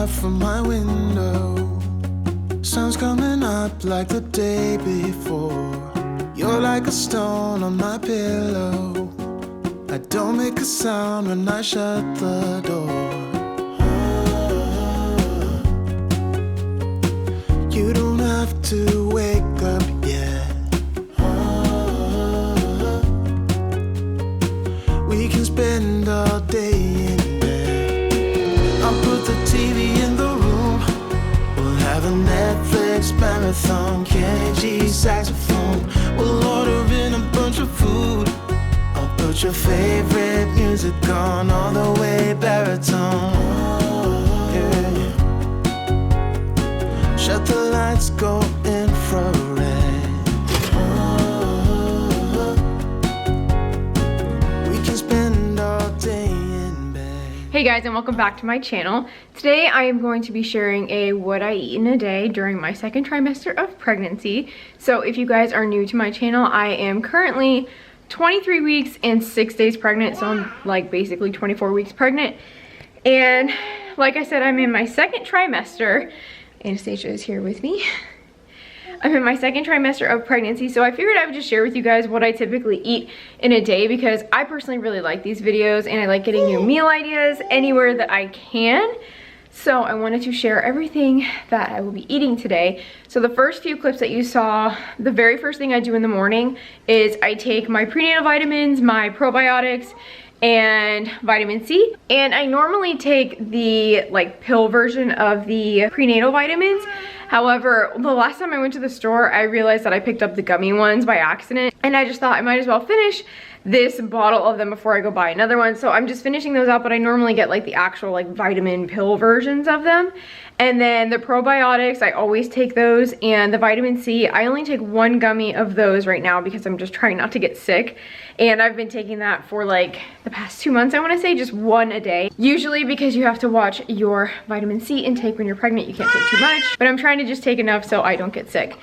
out from my window. Sun's coming up like the day before. You're like a stone on my pillow. I don't make a sound when I shut the door. You don't have to wake up yet. We can spend all day in bed. I'll put the TV in the room. We'll have a Netflix marathon. Kenny G saxophone. We'll order in a bunch of food. I'll put your favorite music on all the way baritone. Yeah. Shut the lights, go infrared. We can spend all day in bed. Hey guys, and welcome back to my channel. Today I am going to be sharing a what I eat in a day during my second trimester of pregnancy. So if you guys are new to my channel, I am currently 23 weeks and 6 days pregnant, so I'm like basically 24 weeks pregnant. And like I said, I'm in my second trimester. Anastasia is here with me. I'm in my second trimester of pregnancy, so I figured I would just share with you guys what I typically eat in a day, because I personally really like these videos and I like getting new meal ideas anywhere that I can. So I wanted to share everything that I will be eating today. So the first few clips that you saw, the very first thing I do in the morning is I take my prenatal vitamins, my probiotics, and vitamin C. And I normally take the like pill version of the prenatal vitamins. However, the last time I went to the store, I realized that I picked up the gummy ones by accident. And I just thought I might as well finish this bottle of them before I go buy another one. So I'm just finishing those out, but I normally get like the actual like vitamin pill versions of them. And then the probiotics, I always take those, and the vitamin C, I only take one gummy of those right now because I'm just trying not to get sick. And I've been taking that for like the past 2 months, I want to say, just one a day. Usually because you have to watch your vitamin C intake when you're pregnant, you can't take too much, but I'm trying to just take enough so I don't get sick.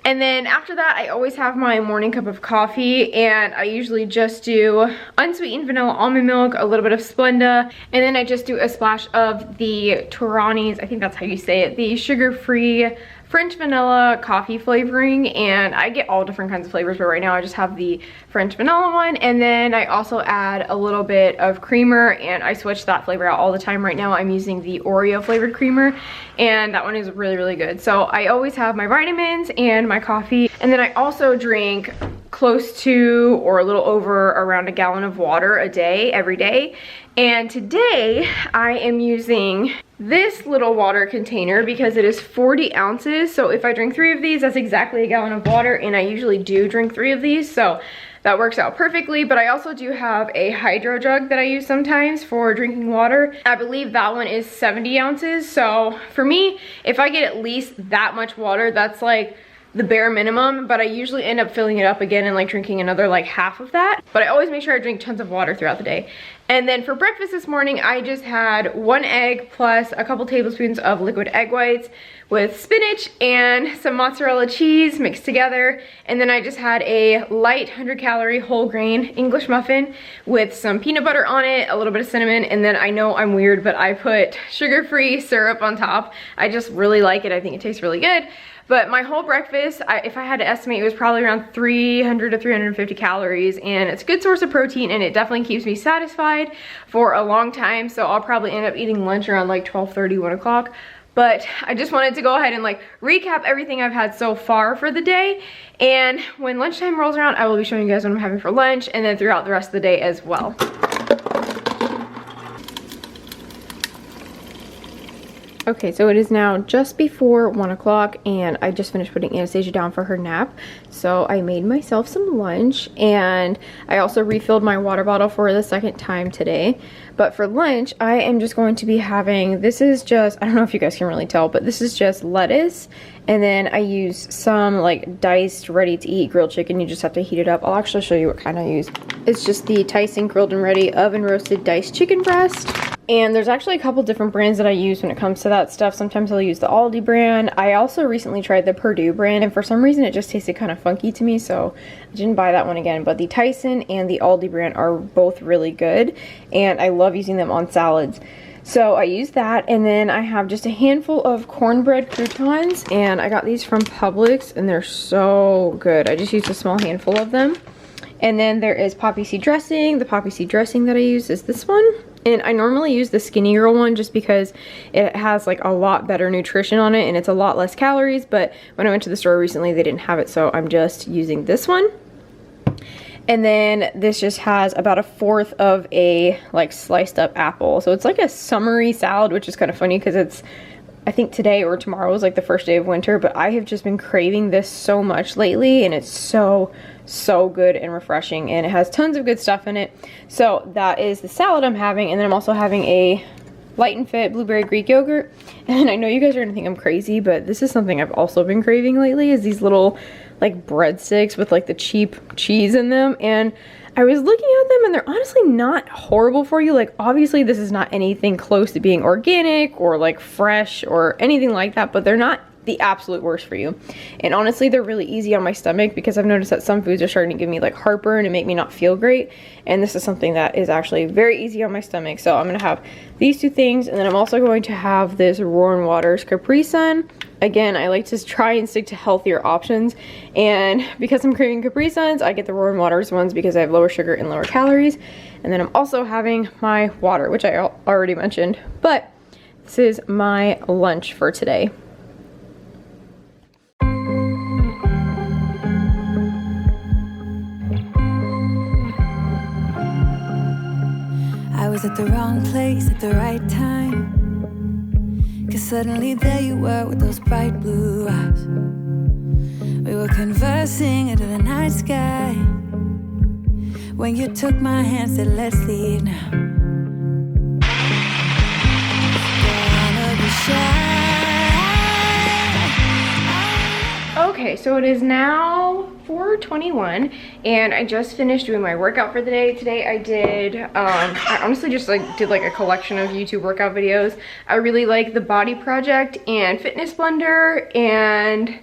And then after that, I always have my morning cup of coffee, and I usually just do unsweetened vanilla almond milk, a little bit of Splenda, and then I just do a splash of the Torani's, I think that's how you say it, the sugar-free French vanilla coffee flavoring. And I get all different kinds of flavors, but right now I just have the French vanilla one. And then I also add a little bit of creamer, and I switch that flavor out all the time. Right now I'm using the Oreo flavored creamer, and that one is really, really good. So I always have my vitamins and my coffee. And then I also drink close to or a little over around a gallon of water a day, every day. And today I am using this little water container because it is 40 ounces. So if I drink 3 of these, that's exactly a gallon of water, and I usually do drink 3 of these, so that works out perfectly. But I also do have a hydro jug that I use sometimes for drinking water. I believe that one is 70 ounces. So for me, if I get at least that much water, that's like the bare minimum, but I usually end up filling it up again and like drinking another like half of that. But I always make sure I drink tons of water throughout the day. And then for breakfast this morning, I just had 1 egg plus a couple tablespoons of liquid egg whites with spinach and some mozzarella cheese mixed together. And then I just had a light 100-calorie whole grain English muffin with some peanut butter on it, a little bit of cinnamon, and then I know I'm weird, but I put sugar-free syrup on top. I just really like it. I think it tastes really good. But my whole breakfast, if I had to estimate, it was probably around 300 to 350 calories, and it's a good source of protein, and it definitely keeps me satisfied for a long time. So I'll probably end up eating lunch around like 12:30, 1 o'clock. But I just wanted to go ahead and like recap everything I've had so far for the day. And when lunchtime rolls around, I will be showing you guys what I'm having for lunch, and then throughout the rest of the day as well. Okay, so it is now just before 1 o'clock, and I just finished putting Anastasia down for her nap. So I made myself some lunch, and I also refilled my water bottle for the second time today. But for lunch, I am just going to be having, this is just, I don't know if you guys can really tell, but this is just lettuce. And then I use some like diced ready to eat grilled chicken. You just have to heat it up. I'll actually show you what kind I use. It's just the Tyson grilled and ready oven roasted diced chicken breast. And there's actually a couple different brands that I use when it comes to that stuff. Sometimes I'll use the Aldi brand. I also recently tried the Purdue brand, and for some reason it just tasted kind of funky to me, so I didn't buy that one again. But the Tyson and the Aldi brand are both really good, and I love using them on salads. So I use that, and then I have just a handful of cornbread croutons, and I got these from Publix, and they're so good. I just used a small handful of them. And then there is poppy seed dressing. The poppy seed dressing that I use is this one. And I normally use the Skinny Girl one just because it has like a lot better nutrition on it and it's a lot less calories. But when I went to the store recently, they didn't have it, so I'm just using this one. And then this just has about 1/4 of a like sliced up apple. So it's like a summery salad, which is kind of funny because it's, I think today or tomorrow is like the first day of winter, but I have just been craving this so much lately, and it's so good and refreshing, and it has tons of good stuff in it. So that is the salad I'm having, and then I'm also having a Light and Fit blueberry Greek yogurt. And I know you guys are gonna think I'm crazy, but this is something I've also been craving lately, is these little like breadsticks with like the cheap cheese in them. And I was looking at them, and they're honestly not horrible for you. Like, obviously this is not anything close to being organic or like fresh or anything like that, but they're not the absolute worst for you. And honestly, they're really easy on my stomach because I've noticed that some foods are starting to give me like heartburn and make me not feel great, and this is something that is actually very easy on my stomach. So I'm gonna have these two things, and then I'm also going to have this Roaring Waters Capri Sun. Again, I like to try and stick to healthier options, and because I'm craving Capri Suns, I get the Roaring Waters ones because I have lower sugar and lower calories. And then I'm also having my water, which I already mentioned, but this is my lunch for today. I was at the wrong place at the right time, 'cause suddenly there you were with those bright blue eyes. We were conversing under the night sky when you took my hand, said let's leave now. Gonna be shy. Okay, so it is now 4:21, and I just finished doing my workout for the day. Today I did, I honestly just did a collection of YouTube workout videos. I really like the Body Project and Fitness Blender, and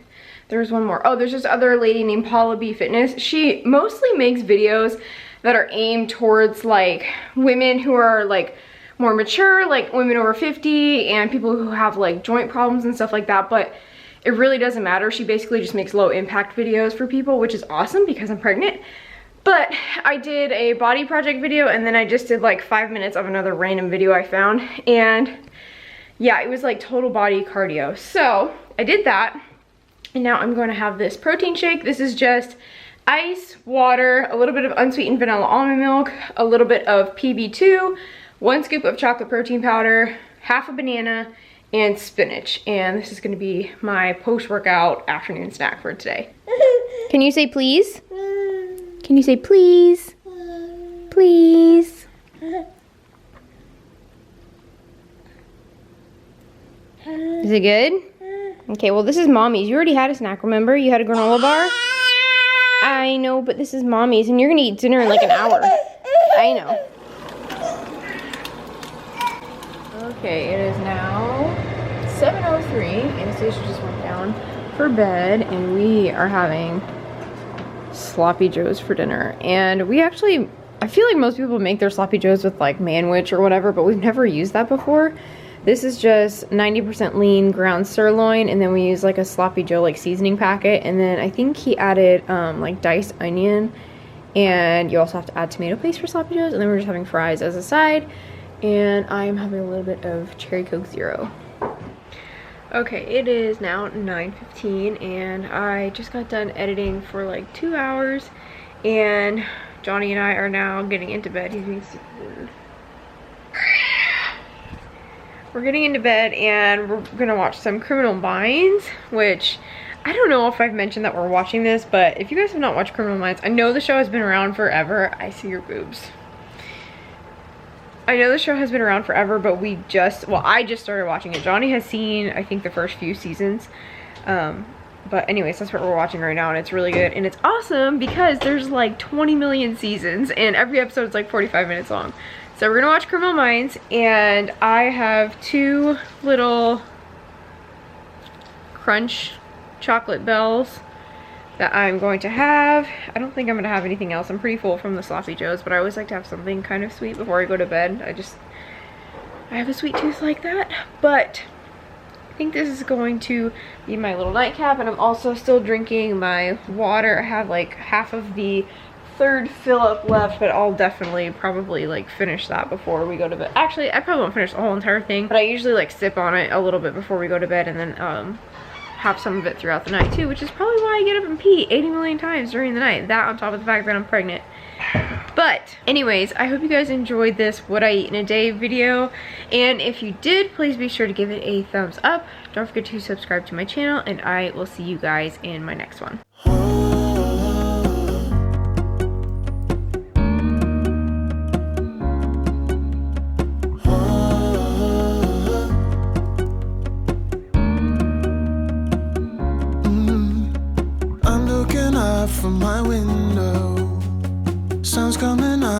there's one more. Oh, there's this other lady named Paula B Fitness. She mostly makes videos that are aimed towards like women who are like more mature, like women over 50 and people who have like joint problems and stuff like that, but it really doesn't matter. She basically just makes low impact videos for people, which is awesome because I'm pregnant. But I did a body project video, and then I just did like 5 minutes of another random video I found. And yeah, it was like total body cardio. So I did that, and now I'm going to have this protein shake. This is just ice, water, a little bit of unsweetened vanilla almond milk, a little bit of PB2, 1 scoop of chocolate protein powder, half a banana, and spinach. And this is going to be my post-workout afternoon snack for today. Can you say please? Can you say please? Please? Is it good? Okay, well this is Mommy's. You already had a snack, remember? You had a granola bar? I know, but this is Mommy's, and you're gonna eat dinner in like an hour. I know. Okay, it is now 7:03. Anastasia just went down for bed, and we are having sloppy joes for dinner. And we actually, I feel like most people make their sloppy joes with like manwich or whatever, but we've never used that before. This is just 90% lean ground sirloin, and then we use like a sloppy joe like seasoning packet, and then I think he added like diced onion, and you also have to add tomato paste for sloppy joes, and then we're just having fries as a side. And I'm having a little bit of Cherry Coke Zero. Okay, it is now 9:15, and I just got done editing for like 2 hours, and Johnny and I are now getting into bed. He's being super weird. We're getting into bed, and we're gonna watch some Criminal Minds, which I don't know if I've mentioned that we're watching this, but if you guys have not watched Criminal Minds, I know the show has been around forever. I see your boobs. I know the show has been around forever, but I just started watching it. Johnny has seen, I think, the first few seasons. But anyways, that's what we're watching right now, and it's really good. And it's awesome because there's like 20 million seasons, and every episode is like 45 minutes long. So we're gonna watch Criminal Minds, and I have 2 little Crunch chocolate bells that I'm going to have. I don't think I'm gonna have anything else. I'm pretty full from the sloppy joes, but I always like to have something kind of sweet before I go to bed. I have a sweet tooth like that, but I think this is going to be my little nightcap, and I'm also still drinking my water. I have like half of the third fill up left, but I'll definitely probably like finish that before we go to bed. Actually, I probably won't finish the whole entire thing, but I usually like sip on it a little bit before we go to bed, and then have some of it throughout the night too, which is probably why I get up and pee 80 million times during the night. That on top of the fact that I'm pregnant. But anyways, I hope you guys enjoyed this what I eat in a day video, and if you did, please be sure to give it a thumbs up. Don't forget to subscribe to my channel, and I will see you guys in my next one. I'm looking out from my window, sun's coming up.